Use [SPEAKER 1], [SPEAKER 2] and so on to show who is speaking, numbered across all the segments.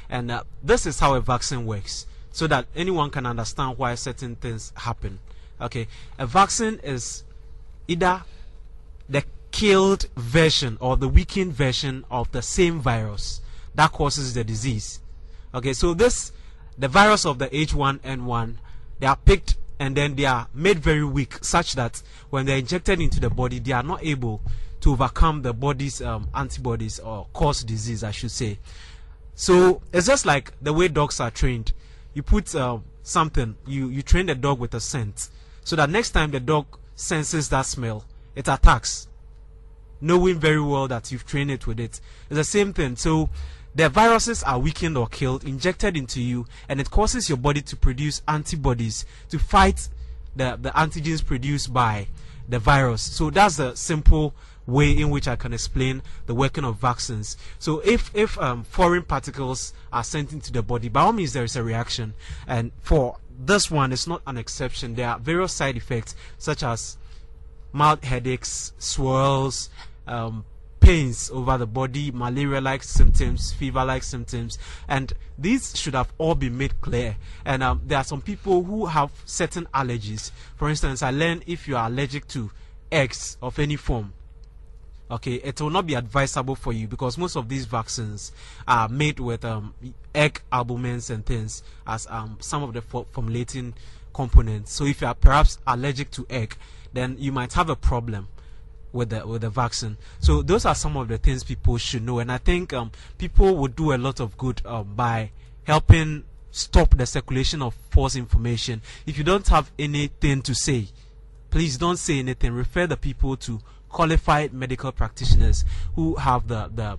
[SPEAKER 1] And this is how a vaccine works, so that anyone can understand why certain things happen. Okay, a vaccine is either the killed version or the weakened version of the same virus that causes the disease. Okay, so the virus of the H1N1, they are picked and then they are made very weak, such that when they're injected into the body, they are not able to overcome the body's antibodies, or cause disease, I should say. So it's just like the way dogs are trained. You put something, you train the dog with a scent, so that next time the dog senses that smell, it attacks, knowing very well that you've trained it with it. It's the same thing. So the viruses are weakened or killed, injected into you, and it causes your body to produce antibodies to fight the antigens produced by the virus. So that's the simple way in which I can explain the working of vaccines. So if foreign particles are sent into the body, by all means there is a reaction, and for this one it's not an exception. There are various side effects such as mild headaches, swirls, pains over the body, malaria-like symptoms, fever-like symptoms, and these should have all been made clear. And there are some people who have certain allergies. For instance, I learned if you are allergic to eggs of any form, okay, it will not be advisable for you, because most of these vaccines are made with egg albumins and things as some of the formulating components. So if you are perhaps allergic to egg, then you might have a problem with the vaccine. So those are some of the things people should know, and I think people would do a lot of good by helping stop the circulation of false information. If you don't have anything to say, please don't say anything. Refer the people to qualified medical practitioners who have the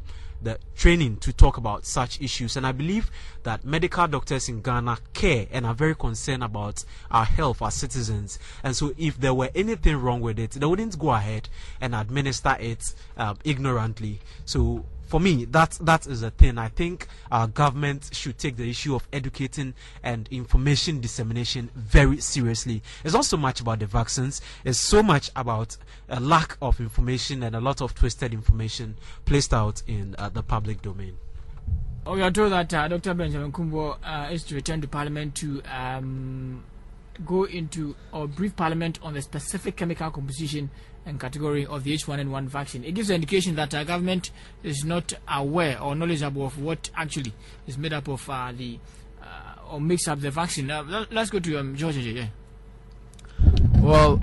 [SPEAKER 1] training to talk about such issues. And I believe that medical doctors in Ghana care and are very concerned about our health as citizens. And so if there were anything wrong with it, they wouldn't go ahead and administer it ignorantly. So for me, that is a thing. I think our government should take the issue of educating and information dissemination very seriously. It's not so much about the vaccines, it's so much about a lack of information and a lot of twisted information placed out in the public domain.
[SPEAKER 2] Oh, you are told that Dr. Benjamin Kumbo is to return to Parliament to go into or brief Parliament on the specific chemical composition and category of the H1N1 vaccine. It gives an indication that our government is not aware or knowledgeable of what actually is made up of or makes up the vaccine. Let's go to George. Yeah.
[SPEAKER 3] Well,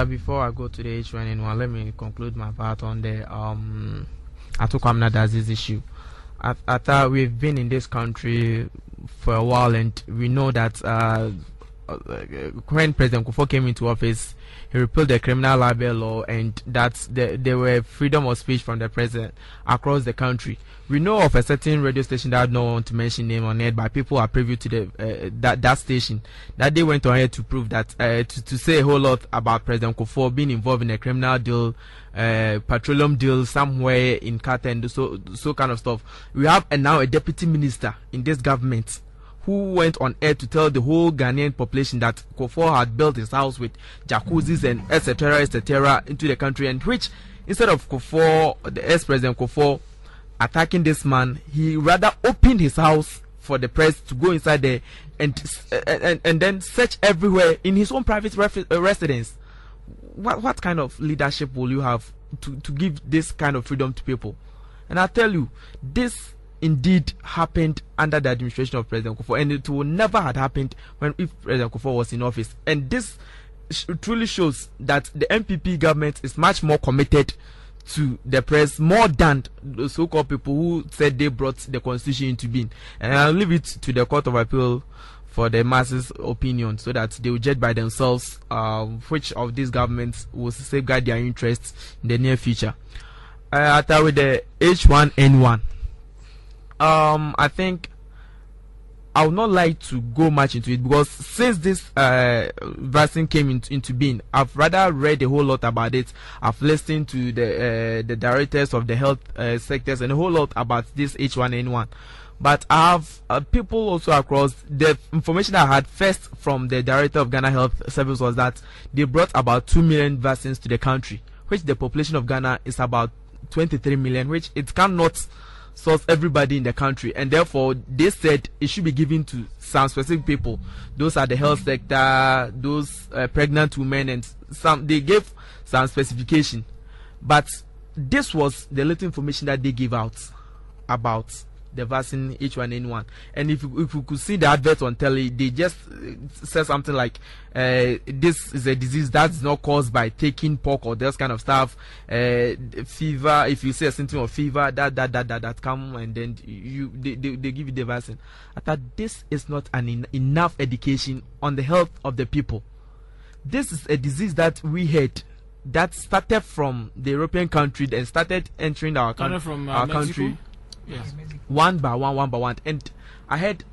[SPEAKER 3] before I go to the H1N1, let me conclude my part on the atta-kusi disease issue. We've been in this country for a while, and we know that when President Kufuor came into office, he repealed the criminal libel law, and that there were freedom of speech from the president across the country. We know of a certain radio station that I don't want to mention name on it, but people are privy to the that station, that they went on air to prove that to say a whole lot about President Kufuor being involved in a criminal deal, petroleum deal somewhere in Qatar, and so kind of stuff. We have now a deputy minister in this government who went on air to tell the whole Ghanaian population that Kufuor had built his house with jacuzzis and etc. into the country, and which, instead of Kufuor, the ex-president Kufuor, attacking this man, he rather opened his house for the press to go inside there and then search everywhere in his own private residence. What kind of leadership will you have to give this kind of freedom to people? And I tell you, this indeed happened under the administration of President Kufuor, and it will never have happened if President Kufuor was in office. And this truly shows that the MPP government is much more committed to the press, more than the so-called people who said they brought the constitution into being. And I'll leave it to the Court of Appeal for the masses' opinion, so that they will judge by themselves which of these governments will safeguard their interests in the near future. After with the H1N1, I think I would not like to go much into it, because since this vaccine came into being, I've rather read a whole lot about it. I've listened to the directors of the health sectors and a whole lot about this H1N1. But I have people also across. The information I had first from the director of Ghana Health Service was that they brought about 2 million vaccines to the country, which the population of Ghana is about 23 million, which it cannot source everybody in the country, and therefore they said it should be given to some specific people. Those are the health sector, those pregnant women, and some they gave some specification. But this was the little information that they gave out about the vaccine H1N1. And if you could see the advert on telly, they just said something like this is a disease that's not caused by taking pork or this kind of stuff. Fever, if you see a symptom of fever, that come, and then they give you the vaccine. I thought this is not enough education on the health of the people. This is a disease that we had that started from the European country and started entering our country. Yes. One by one. And I had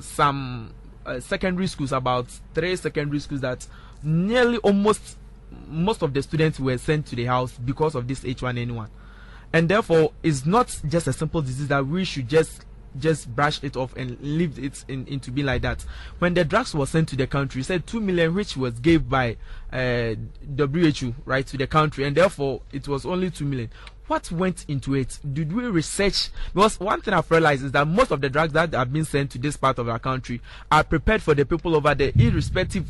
[SPEAKER 3] some secondary schools, about 3 secondary schools, that nearly most of the students were sent to the house because of this H1N1. And therefore, it's not just a simple disease that we should just brush it off and leave it into being like that. When the drugs were sent to the country, said 2 million, which was gave by WHO, right, to the country, and therefore it was only 2 million. What went into it? Did we research? Because one thing I've realized is that most of the drugs that have been sent to this part of our country are prepared for the people over there, irrespective.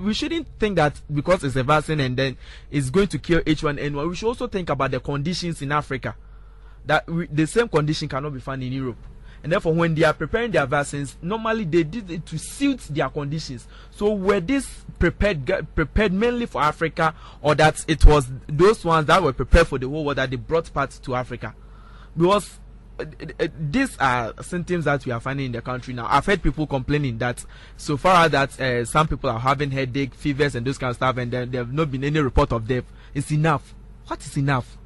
[SPEAKER 3] We shouldn't think that because it's a vaccine and then it's going to kill H1N1. We should also think about the conditions in Africa. That the same condition cannot be found in Europe. And therefore, when they are preparing their vaccines, normally they did it to suit their conditions. So were this prepared mainly for Africa, or that it was those ones that were prepared for the whole world that they brought parts to Africa? Because these are symptoms that we are finding in the country now. I've heard people complaining that so far that some people are having headache, fevers, and those kind of stuff, and there have not been any report of death. It's enough. What is enough?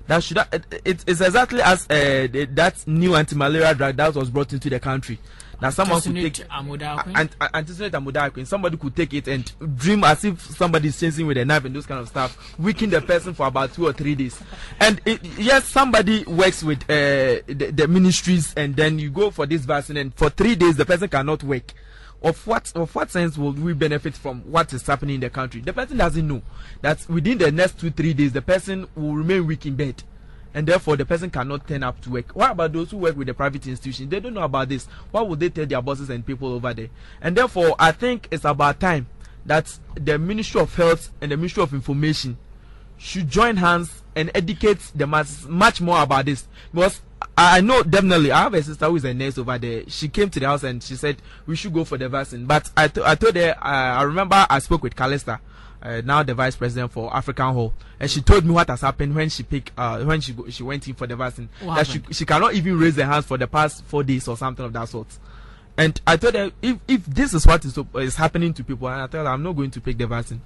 [SPEAKER 3] That should it's exactly as that new anti-malaria drug that was brought into the country. Now someone could take anticinate amodiaquine. Somebody could take it and dream as if somebody is chasing with a knife and those kind of stuff, weaken the person for about 2 or 3 days. And yes, somebody works with the ministries, and then you go for this vaccine, and for 3 days the person cannot work. Of what sense will we benefit from what is happening in the country? The person doesn't know that within the next 2-3 days the person will remain weak in bed, and therefore the person cannot turn up to work. What about those who work with the private institutions? They don't know about this. What would they tell their bosses and people over there? And therefore, I think it's about time that the Ministry of Health and the Ministry of Information should join hands and educate the masses much more about this. Because I know definitely, I have a sister who is a nurse over there. She came to the house and she said we should go for the vaccine. But I told her, I remember I spoke with Calista, now the vice president for African Hall, and she told me what has happened when she she went in for the vaccine. That she cannot even raise her hands for the past 4 days or something of that sort. And I told her, if this is what is happening to people, and I told her I'm not going to take the vaccine.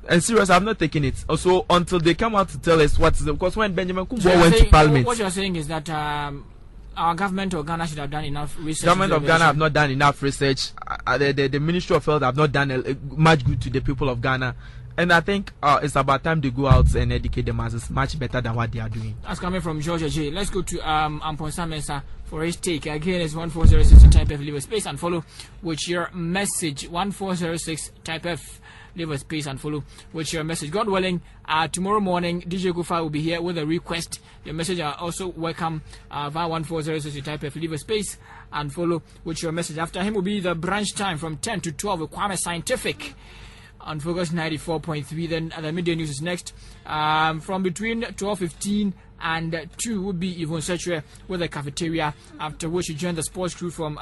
[SPEAKER 3] And serious, I'm not taking it. Also, until they come out to tell us what is because when Benjamin Kumbo went to Parliament,
[SPEAKER 2] what you're saying is that our government of Ghana should have done enough research.
[SPEAKER 3] Government of Ghana have not done enough research. The Ministry of Health have not done much good to the people of Ghana. And I think it's about time they go out and educate the masses much better than what they are doing.
[SPEAKER 2] That's coming from Georgia J. Let's go to Amponsa Mensah for his take. Again, it's 1406 to type F, leave a space and follow with your message. 1406 type F, leave a space and follow with your message. God willing, tomorrow morning DJ Gufa will be here with a request. Your message are also welcome via 1406 to type F, leave a space and follow with your message. After him will be the branch time from 10 to 12 with Kwame Scientific on Focus 94.3. Then the midday news is next. From between 12:15 and 2 would be Yvonne Setre with the cafeteria, after which you join the sports crew from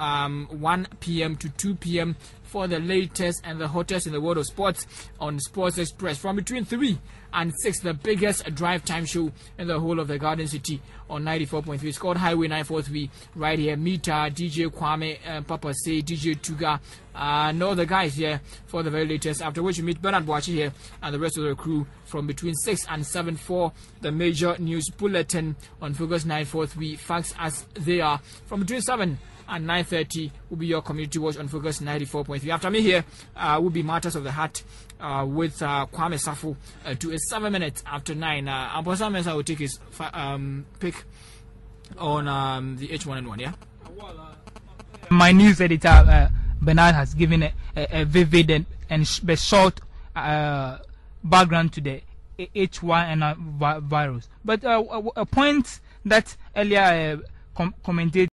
[SPEAKER 2] 1 p.m. to 2 p.m. for the latest and the hottest in the world of sports on Sports Express. From between 3 and 6, the biggest drive time show in the whole of the Garden City on 94.3. It's called Highway 943 right here. Mita, DJ Kwame, Papa Say, DJ Tuga, and all the guys here for the very latest. After which you meet Bernard Boachi here and the rest of the crew from between 6 and 7 for the major news bulletin on Focus 943. Facts as they are. From between 7 and 9:30 will be your community watch on Focus 94.3. After me here will be Matters of the Heart with Kwame Safu to 7 minutes after 9. Amposa Mensah will take his pick on the H1N1, yeah?
[SPEAKER 4] My news editor, Bernard, has given a vivid and short background to the H1N1 virus. But a point that earlier commentator